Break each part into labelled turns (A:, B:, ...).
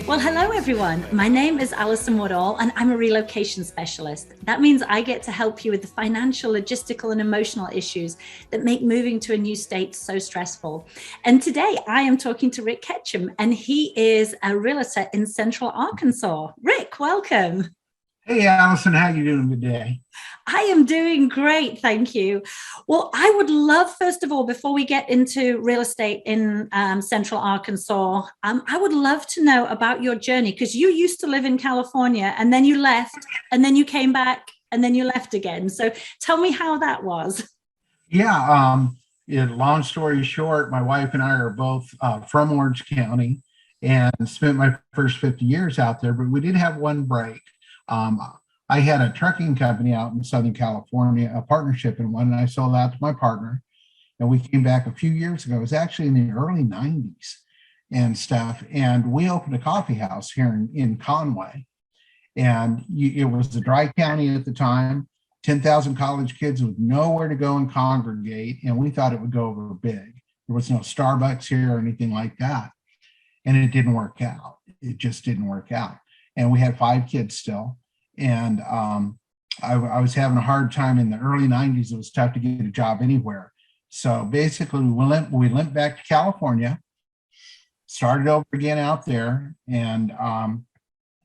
A: Well, hello, everyone. My name is Alison Woodall, and I'm a relocation specialist. That means I get to help you with the financial, logistical, and emotional issues that make moving to a new state so stressful. And today I am talking to Rick Ketchum, and he is a realtor in Central Arkansas. Rick, welcome.
B: Hey, Allison, how you doing today?
A: I am doing great, thank you. Well, I would love, first of all, before we get into real estate in Central Arkansas, I would love to know about your journey, because you used to live in California and then you left and then you came back and then you left again. So tell me how that was.
B: Long story short, my wife and I are both from Orange County and spent my first 50 years out there, but we did have one break. I had a trucking company out in Southern California, a partnership in one, and I sold out to my partner. And we came back a few years ago. It was actually in the early 90s and stuff. And we opened a coffee house here in Conway. And it was a dry county at the time, 10,000 college kids with nowhere to go and congregate. And we thought it would go over big. There was no Starbucks here or anything like that. And it didn't work out. It just didn't work out. And we had 5 kids still. And I was having a hard time in the early 90s. It was tough to get a job anywhere. So basically, we went back to California, started over again out there. And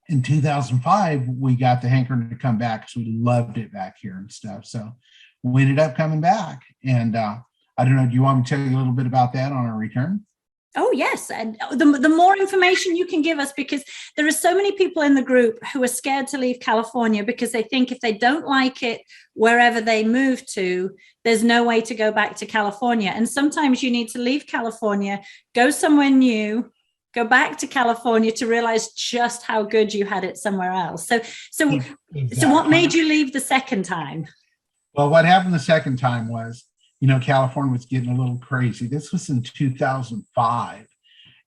B: in 2005, we got the hankering to come back because we loved it back here and stuff. So we ended up coming back. And I don't know, do you want me to tell you a little bit about that on our return?
A: Oh, yes. And the more information you can give us, because there are so many people in the group who are scared to leave California because they think if they don't like it wherever they move to, there's no way to go back to California. And sometimes you need to leave California, go somewhere new, go back to California to realize just how good you had it somewhere else. So
B: Exactly.
A: what made you leave the second time?
B: Well, what happened the second time was, California was getting a little crazy. This was in 2005,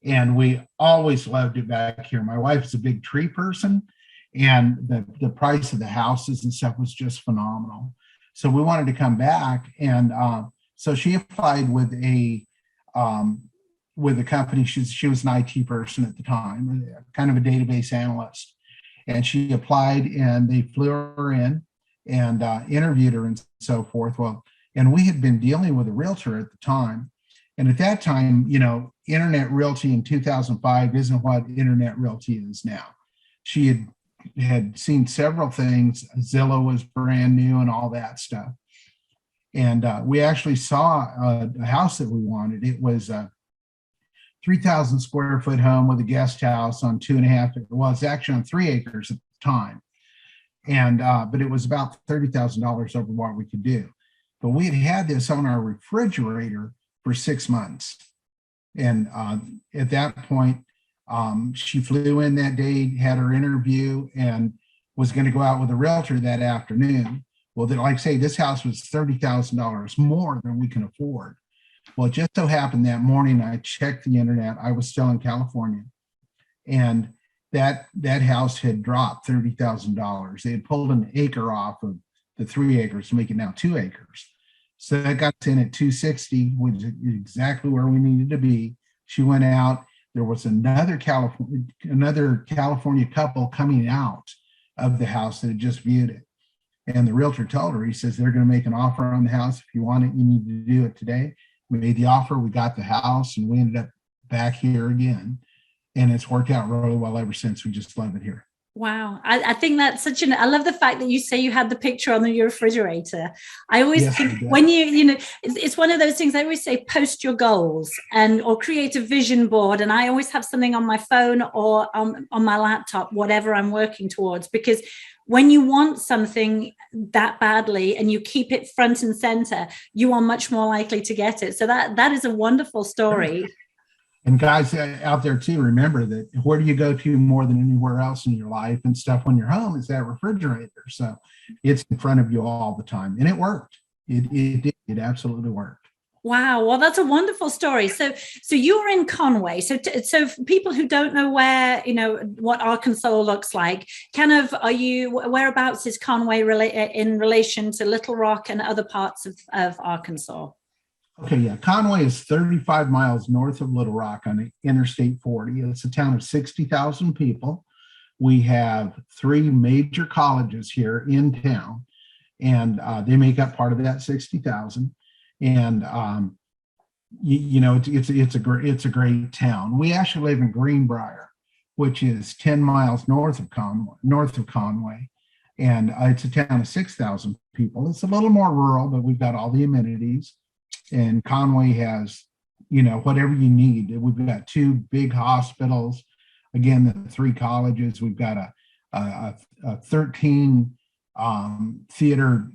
B: and we always loved it back here. My wife's a big tree person, and the price of the houses and stuff was just phenomenal. So we wanted to come back, and so she applied with a company. She was an IT person at the time, kind of a database analyst, and she applied, and they flew her in and interviewed her and so forth. Well. And we had been dealing with a realtor at the time. And at that time, internet realty in 2005 isn't what internet realty is now. She had seen several things. Zillow was brand new and all that stuff. And we actually saw a house that we wanted. It was a 3,000 square foot home with a guest house on 2.5. Well, it's actually on 3 acres at the time. And but it was about $30,000 over what we could do. But we had this on our refrigerator for 6 months. And at that point, she flew in that day, had her interview, and was going to go out with a realtor that afternoon. Well, like I say, this house was $30,000 more than we can afford. Well, it just so happened that morning I checked the internet. I was still in California. And that house had dropped $30,000. They had pulled an acre off of the 3 acres to make it now 2 acres. So that got us in at 260, which is exactly where we needed to be. She went out. There was another California couple coming out of the house that had just viewed it. And the realtor told her, he says, they're going to make an offer on the house. If you want it, you need to do it today. We made the offer. We got the house, and we ended up back here again. And it's worked out really well ever since. We just love it here.
A: Wow. I think that's I love the fact that you say you had the picture on your refrigerator. I always think when it's one of those things I always say, post your goals or create a vision board. And I always have something on my phone or on my laptop, whatever I'm working towards, because when you want something that badly and you keep it front and center, you are much more likely to get it. So that is a wonderful story.
B: And guys out there too, remember that where do you go to more than anywhere else in your life and stuff when you're home is that refrigerator. So it's in front of you all the time. And it worked. It absolutely worked.
A: Wow. Well, that's a wonderful story. So you're in Conway. So for people who don't know where, what Arkansas looks like, whereabouts is Conway in relation to Little Rock and other parts of Arkansas?
B: Okay, yeah. Conway is 35 miles north of Little Rock on Interstate 40. It's a town of 60,000 people. We have three major colleges here in town, and they make up part of that 60,000. And it's a great town. We actually live in Greenbrier, which is 10 miles north of Conway, and it's a town of 6,000 people. It's a little more rural, but we've got all the amenities. And Conway has, whatever you need. We've got two big hospitals. Again, the three colleges. We've got a 13 theater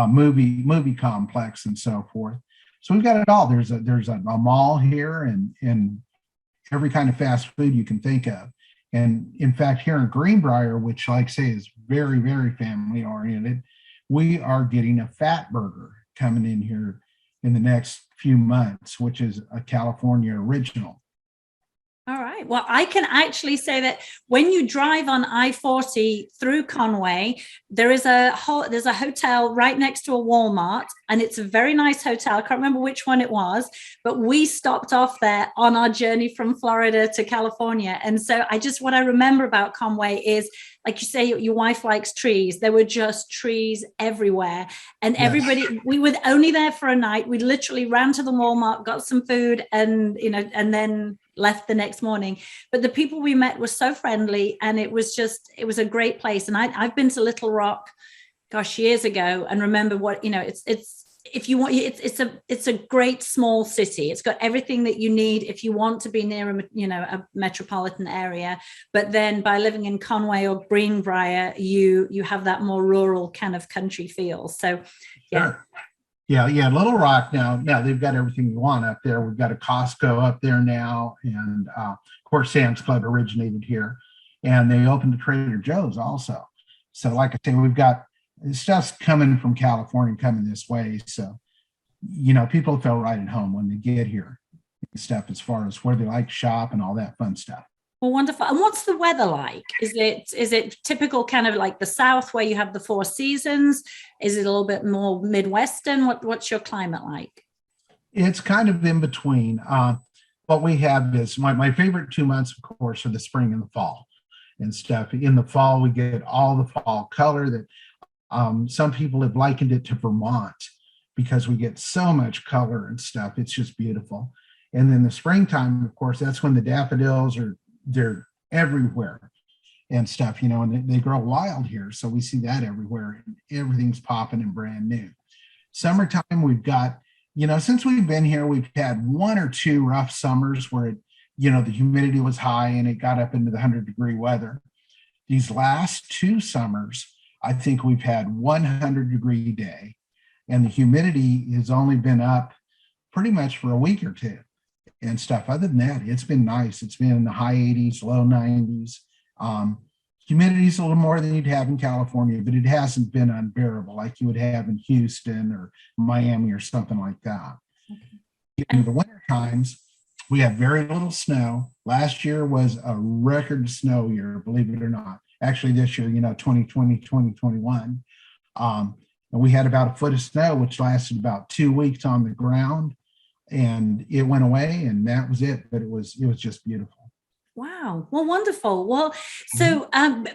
B: movie complex and so forth. So we've got it all. There's a mall here and every kind of fast food you can think of. And in fact, here in Greenbrier, which like I say is very, very family oriented, we are getting a Fat Burger coming in here in the next few months, which is a California original.
A: All right. Well, I can actually say that when you drive on I-40 through Conway, there's a hotel right next to a Walmart, and it's a very nice hotel. I can't remember which one it was, but we stopped off there on our journey from Florida to California. And so what I remember about Conway is, like you say, your wife likes trees. There were just trees everywhere. And everybody, we were only there for a night. We literally ran to the Walmart, got some food, and then left the next morning. But the people we met were so friendly, and it was a great place. And I've been to Little Rock, gosh, years ago, and remember what, it's a great small city. It's got everything that you need if you want to be near a metropolitan area. But then by living in Conway or Greenbrier, you have that more rural kind of country feel. So yeah.
B: Sure. Yeah. Little Rock now they've got everything you want up there. We've got a Costco up there now, and of course Sam's Club originated here, and they opened a Trader Joe's also. So like I say, we've got stuff's coming from California, coming this way. So people feel right at home when they get here and stuff, as far as where they like to shop and all that fun stuff.
A: Well, wonderful. And what's the weather like? Is it typical kind of like the South where you have the four seasons? Is it a little bit more Midwestern? What's your climate like?
B: It's kind of in between. What we have is my favorite 2 months, of course, are the spring and the fall and stuff. In the fall, we get all the fall color that some people have likened it to Vermont, because we get so much color and stuff. It's just beautiful. And then the springtime, of course, that's when the daffodils they're everywhere and stuff, and they grow wild here. So we see that everywhere, and everything's popping and brand new. Summertime, we've got, since we've been here, we've had one or two rough summers where the humidity was high and it got up into the 100-degree weather. These last two summers, I think we've had 100-degree day, and the humidity has only been up pretty much for a week or two and stuff. Other than that, it's been nice. It's been in the high 80s, low 90s. Humidity is a little more than you'd have in California, but it hasn't been unbearable like you would have in Houston or Miami or something like that. Okay. In the winter times, we have very little snow. Last year was a record snow year, believe it or not. Actually, this year, 2020, 2021. And we had about a foot of snow, which lasted about 2 weeks on the ground, and it went away, and that was it. But it was just beautiful.
A: Wow. Well, wonderful. Well, so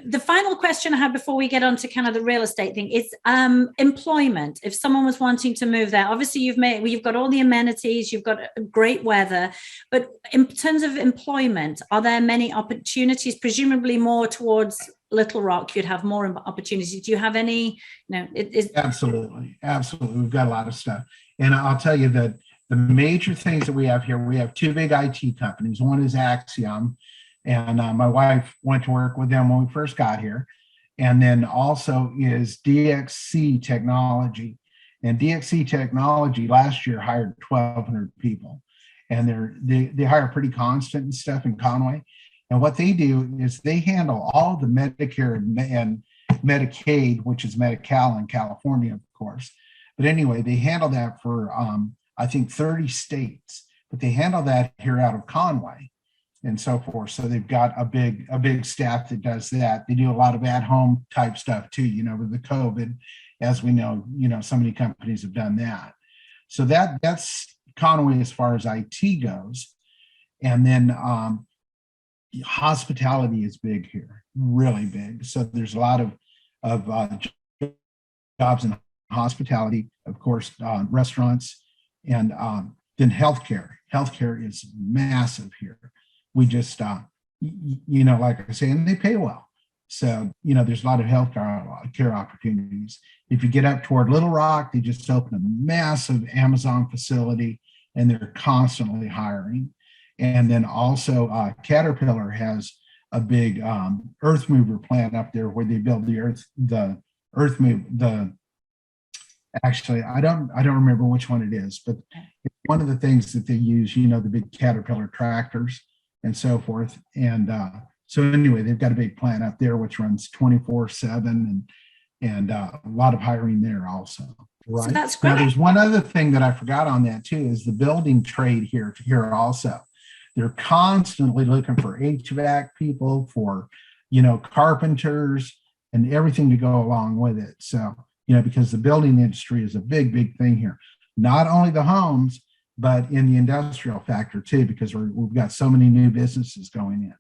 A: the final question I have before we get on to kind of the real estate thing is employment. If someone was wanting to move there, obviously you've got all the amenities, you've got great weather, but in terms of employment, are there many opportunities, presumably more towards Little Rock? You'd have more opportunities. Do you have any?
B: Absolutely. We've got a lot of stuff. And I'll tell you that the major things that we have here, we have two big IT companies. One is Axiom, and my wife went to work with them when we first got here. And then also is DXC Technology. And DXC Technology last year hired 1,200 people. And they hire pretty constant and stuff in Conway. And what they do is they handle all the Medicare and Medicaid, which is Medi-Cal in California, of course. But anyway, they handle that for I think 30 states, but they handle that here out of Conway and so forth. So they've got a big staff that does that. They do a lot of at-home type stuff too, with the COVID, as we know, so many companies have done that. So that's Conway as far as IT goes. And then hospitality is big here, really big. So there's a lot of jobs in hospitality, of course, restaurants, and then healthcare. Healthcare is massive here. We just, like I say, and they pay well. So, there's a lot of healthcare opportunities. If you get up toward Little Rock, they just opened a massive Amazon facility, and they're constantly hiring. And then also Caterpillar has a big earth mover plant up there where they build actually, I don't remember which one it is, but it's one of the things that they use, the big Caterpillar tractors and so forth. And so anyway, they've got a big plant up there, which runs 24/7 and a lot of hiring there also. Right.
A: So that's great.
B: Now, there's one other thing that I forgot on that too, is the building trade here also. They're constantly looking for HVAC people, for, carpenters and everything to go along with it. So, because the building industry is a big, big thing here, not only the homes, but in the industrial factor too, because we've got so many new businesses going in.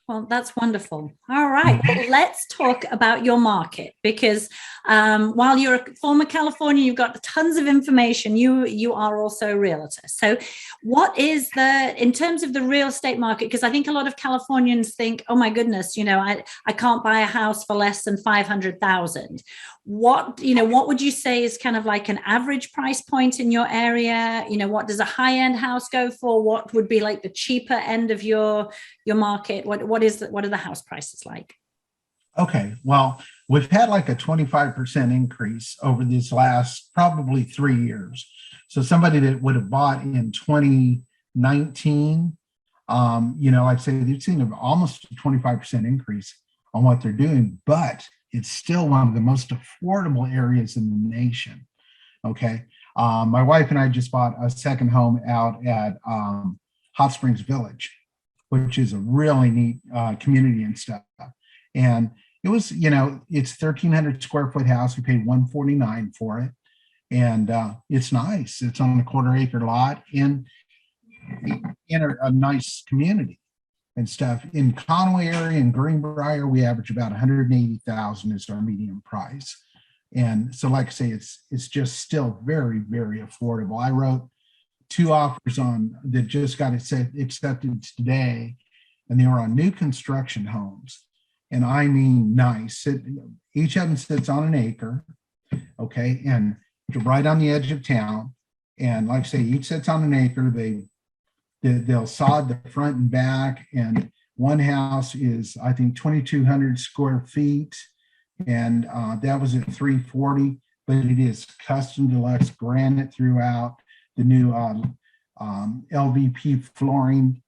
A: Well, that's wonderful. All right. Well, let's talk about your market, because while you're a former Californian, you've got tons of information. You are also a realtor. So what is in terms of the real estate market? Because I think a lot of Californians think, oh my goodness, I can't buy a house for less than 500,000. What would you say is kind of like an average price point in your area? What does a high-end house go for? What would be like the cheaper end of your market? What are the house prices like?
B: Okay, well, we've had like a 25% increase over these last probably 3 years. So somebody that would have bought in 2019, like I say, they've seen almost a 25% increase on what they're doing, but it's still one of the most affordable areas in the nation. Okay. My wife and I just bought a second home out at Hot Springs Village, which is a really neat community and stuff. And it was, it's 1,300 square foot house. We paid $149 for it. And it's nice. It's on a 1/4 acre lot in a nice community and stuff. In Conway area and Greenbrier, we average about 180,000 is our median price. And so, like I say, it's just still very, very affordable. I wrote 2 offers on that just got accepted today, and they were on new construction homes. And I mean, nice. Each of them sits on an acre, okay, and right on the edge of town. And like I say, each sits on an acre. They'll sod the front and back, and one house is, I think, 2,200 square feet, and that was at $340, but it is custom deluxe granite throughout, the new LVP flooring,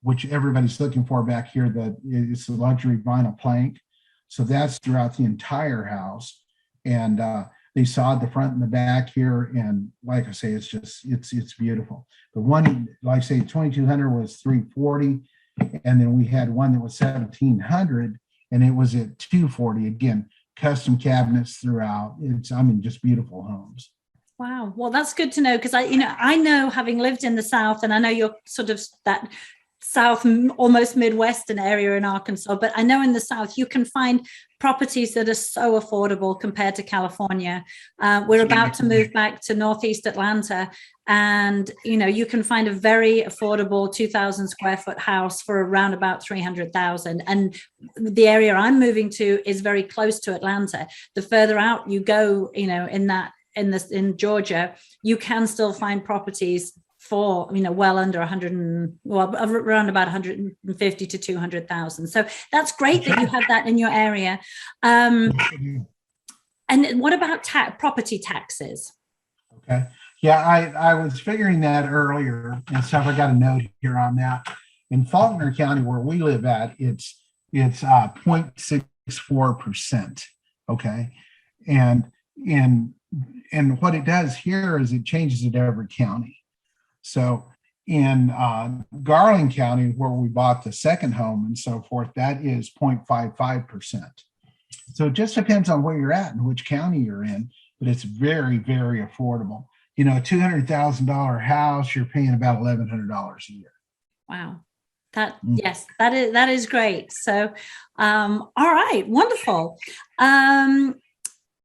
B: which everybody's looking for back here. It's the luxury vinyl plank, so that's throughout the entire house, and they sawed the front and the back here, and like I say, it's beautiful. The one, like I say, 2,200 was $340, and then we had one that was 1,700, and it was at $240. Again, custom cabinets throughout. Just beautiful homes.
A: Wow. Well, that's good to know, because I know, having lived in the South, and I know you're sort of that South, almost Midwestern area in Arkansas, but I know in the South you can find properties that are so affordable compared to California. We're about to move back to Northeast Atlanta, and you can find a very affordable 2,000 square foot house for around about 300,000. And the area I'm moving to is very close to Atlanta. The further out you go, in Georgia, you can still find properties for well under around about 150 to 200,000. So that's great that you have that in your area. And what about property taxes?
B: Okay, yeah, I was figuring that earlier and stuff. I got a note here on that. In Faulkner County, where we live at, it's 0.64%. Okay, and what it does here is it changes it every county. So in Garland County, where we bought the second home and so forth, that is 0.55%. So it just depends on where you're at and which county you're in, but it's very, very affordable. a $200,000 house, you're paying about $1,100 a year.
A: Wow. Yes, that is great. So, all right, wonderful.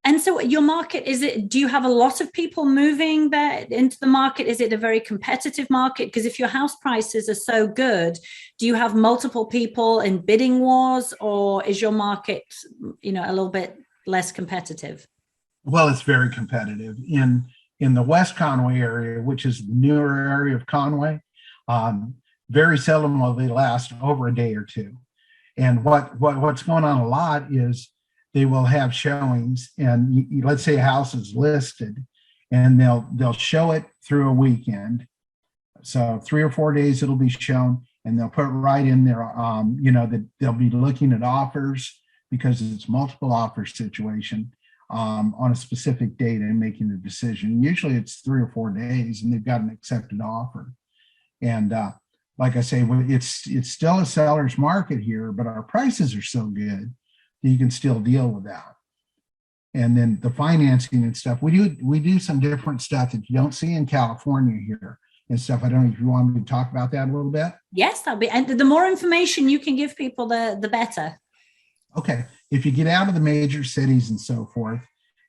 A: And so your market, do you have a lot of people moving there into the market? Is it a very competitive market? Because if your house prices are so good, do you have multiple people in bidding wars, or is your market, a little bit less competitive?
B: Well, it's very competitive. In the West Conway area, which is the newer area of Conway, very seldom will they last over a day or two. And what's going on a lot is they will have showings, and let's say a house is listed, and they'll show it through a weekend. So 3 or 4 days it'll be shown, and they'll put right in there, that they'll be looking at offers, because it's multiple offer situation on a specific date and making a decision. Usually it's 3 or 4 days, and they've got an accepted offer. And like I say, it's still a seller's market here, but our prices are so good you can still deal with that. And then the financing and stuff, we do some different stuff that you don't see in California here and stuff. I don't know if you want me to talk about that a little bit.
A: Yes, and the more information you can give people, the better. Okay.
B: If you get out of the major cities and so forth,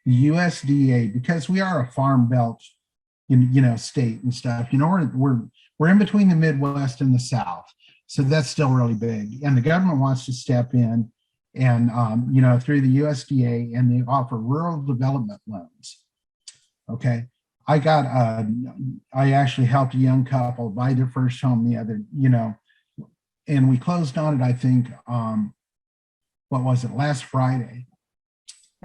B: the USDA, because we are a farm belt, state and stuff, we're in between the Midwest and the South. So that's still really big. And the government wants to step in and, through the USDA, and they offer rural development loans. Okay. I actually helped a young couple buy their first home and we closed on it, I think, last Friday.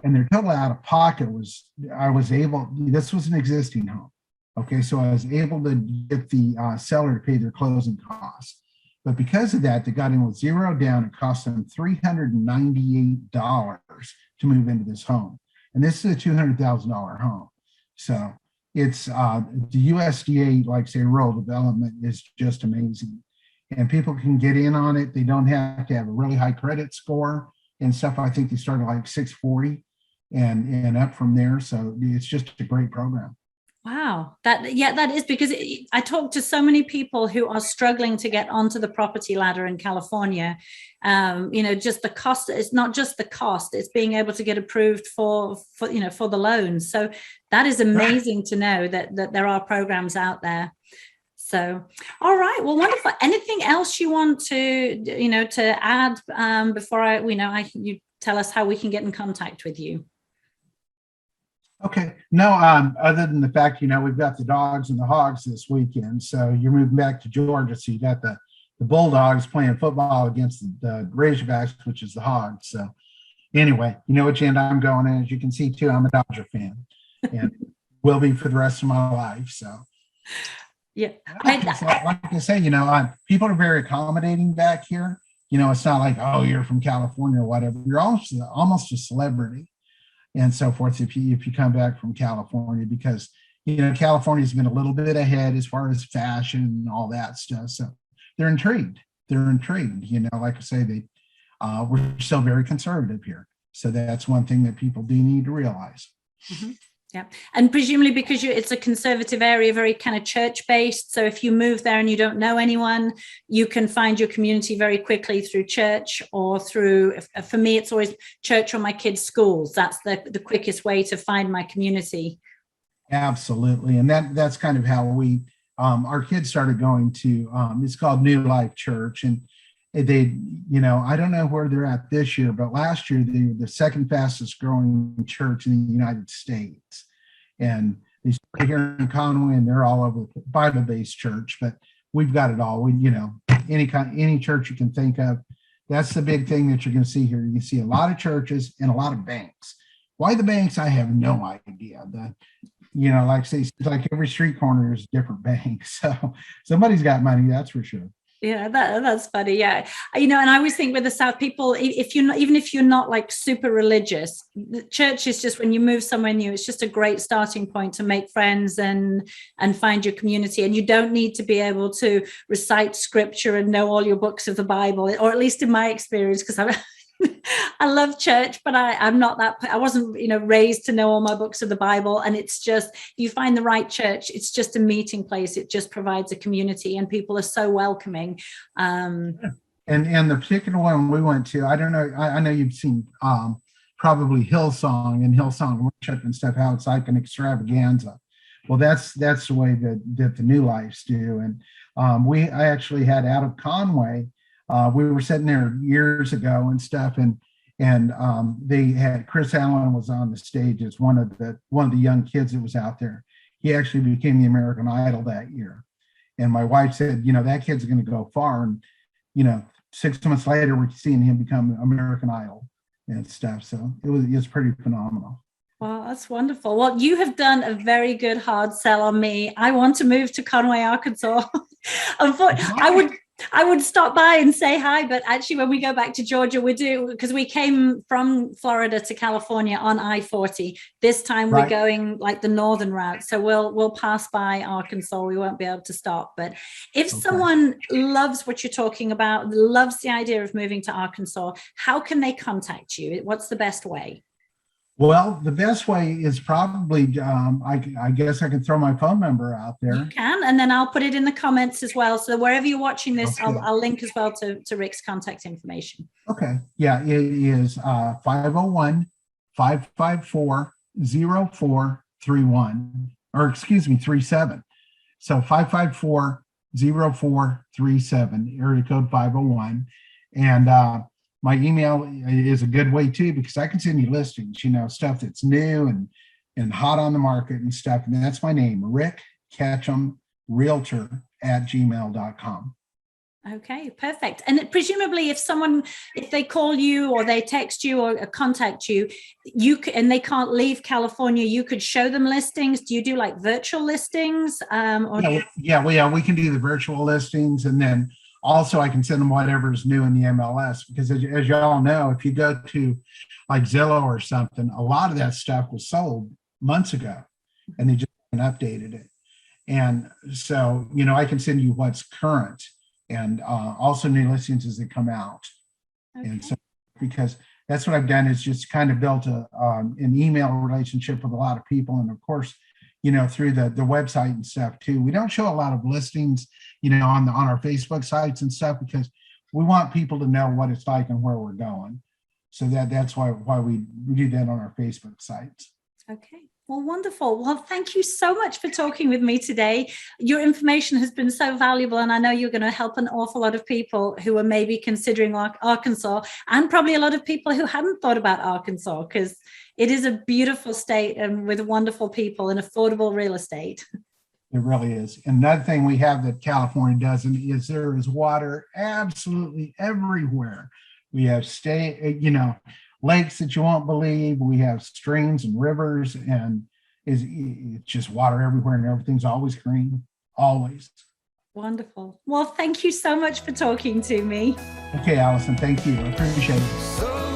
B: And their total out of pocket this was an existing home. Okay. So I was able to get the seller to pay their closing costs. But because of that, they got in with zero down. It cost them $398 to move into this home. And this is a $200,000 home. So it's the USDA, like say, rural development is just amazing. And people can get in on it. They don't have to have a really high credit score and stuff. I think they start at like 640 and up from there. So it's just a great program.
A: Wow. That is, because I talk to so many people who are struggling to get onto the property ladder in California. Just the cost. It's not just the cost, it's being able to get approved for the loans. So that is amazing to know that there are programs out there. So, all right. Well, wonderful. Anything else you want to add before you tell us how we can get in contact with you?
B: Okay. No, other than the fact, we've got the dogs and the hogs this weekend. So you're moving back to Georgia. So you got the Bulldogs playing football against the Razorbacks, which is the Hogs. So anyway, you know which end I'm going in. As you can see, too, I'm a Dodger fan and will be for the rest of my life. So
A: yeah.
B: Like I say, people are very accommodating back here. It's not like, oh, you're from California or whatever. You're almost a celebrity and so forth if you come back from California, because California's been a little bit ahead as far as fashion and all that stuff. So they're intrigued. Like I say, we're still very conservative here. So that's one thing that people do need to realize.
A: Mm-hmm. Yeah. And presumably because it's a conservative area, very kind of church-based. So if you move there and you don't know anyone, you can find your community very quickly through church or through, for me, it's always church or my kids' schools. That's the quickest way to find my community.
B: Absolutely. And that's kind of how we, our kids started going to, it's called New Life Church. And they, I don't know where they're at this year, but last year they were the second fastest growing church in the United States. And they started here in Conway, and they're all over the Bible-based church, but we've got it all. Any church you can think of. That's the big thing that you're going to see here. You see a lot of churches and a lot of banks. Why the banks? I have no idea. Like I say, like every street corner is a different bank. So somebody's got money, that's for sure.
A: Yeah, that's funny. Yeah. And I always think with the South, people, even if you're not like super religious, the church is just, when you move somewhere new, it's just a great starting point to make friends and find your community. And you don't need to be able to recite scripture and know all your books of the Bible, or at least in my experience, because I love church, but I'm not that. I wasn't, raised to know all my books of the Bible. And it's just, you find the right church, it's just a meeting place. It just provides a community, and people are so welcoming.
B: And the particular one we went to, I don't know, I know you've seen probably Hillsong and Hillsong worship and stuff, how it's like an extravaganza. Well, that's the way that the New Lives do. And I actually had out of Conway. We were sitting there years ago and stuff, and they had Chris Allen was on the stage as one of the young kids that was out there. He actually became the American Idol that year. And my wife said, that kid's going to go far. And 6 months later, we're seeing him become American Idol and stuff. So it was pretty phenomenal.
A: Wow, that's wonderful. Well, you have done a very good hard sell on me. I want to move to Conway, Arkansas. I would stop by and say hi, but actually when we go back to Georgia, we do, because we came from Florida to California on I-40. This time we're going like the northern route. So we'll pass by Arkansas. We won't be able to stop. But if someone loves what you're talking about, loves the idea of moving to Arkansas, how can they contact you? What's the best way?
B: Well, the best way is probably, I guess I can throw my phone number out there.
A: You can, and then I'll put it in the comments as well. So wherever you're watching this, okay. I'll link as well to Rick's contact information.
B: Okay. Yeah, it is 501-554-0431, or excuse me, 37. So 554-0437, area code 501. And my email is a good way too, because I can send you listings, stuff that's new and hot on the market and stuff. And that's my name, Rick Ketchum, realtor @gmail.com.
A: Okay, perfect. And presumably if they call you or they text you or contact you, and they can't leave California, you could show them listings. Do you do like virtual listings?
B: We can do the virtual listings, and then also I can send them whatever's new in the MLS, because as y'all know, if you go to like Zillow or something, a lot of that stuff was sold months ago and they just haven't updated it. And so, I can send you what's current, and also new listings as they come out. Okay. And so, because that's what I've done, is just kind of built an email relationship with a lot of people. And of course, through the website and stuff too. We don't show a lot of listings, on our Facebook sites and stuff, because we want people to know what it's like and where we're going. So that's why we do that on our Facebook sites. Okay.
A: Well, wonderful. Well, thank you so much for talking with me today. Your information has been so valuable, and I know you're going to help an awful lot of people who are maybe considering Arkansas, and probably a lot of people who hadn't thought about Arkansas, because it is a beautiful state and with wonderful people and affordable real estate.
B: It really is. Another thing we have that California doesn't is there is water absolutely everywhere. We have lakes that you won't believe. We have streams and rivers, and it's just water everywhere, and everything's always green, always.
A: Wonderful. Well, thank you so much for talking to me.
B: Okay, Alison, thank you. I appreciate it.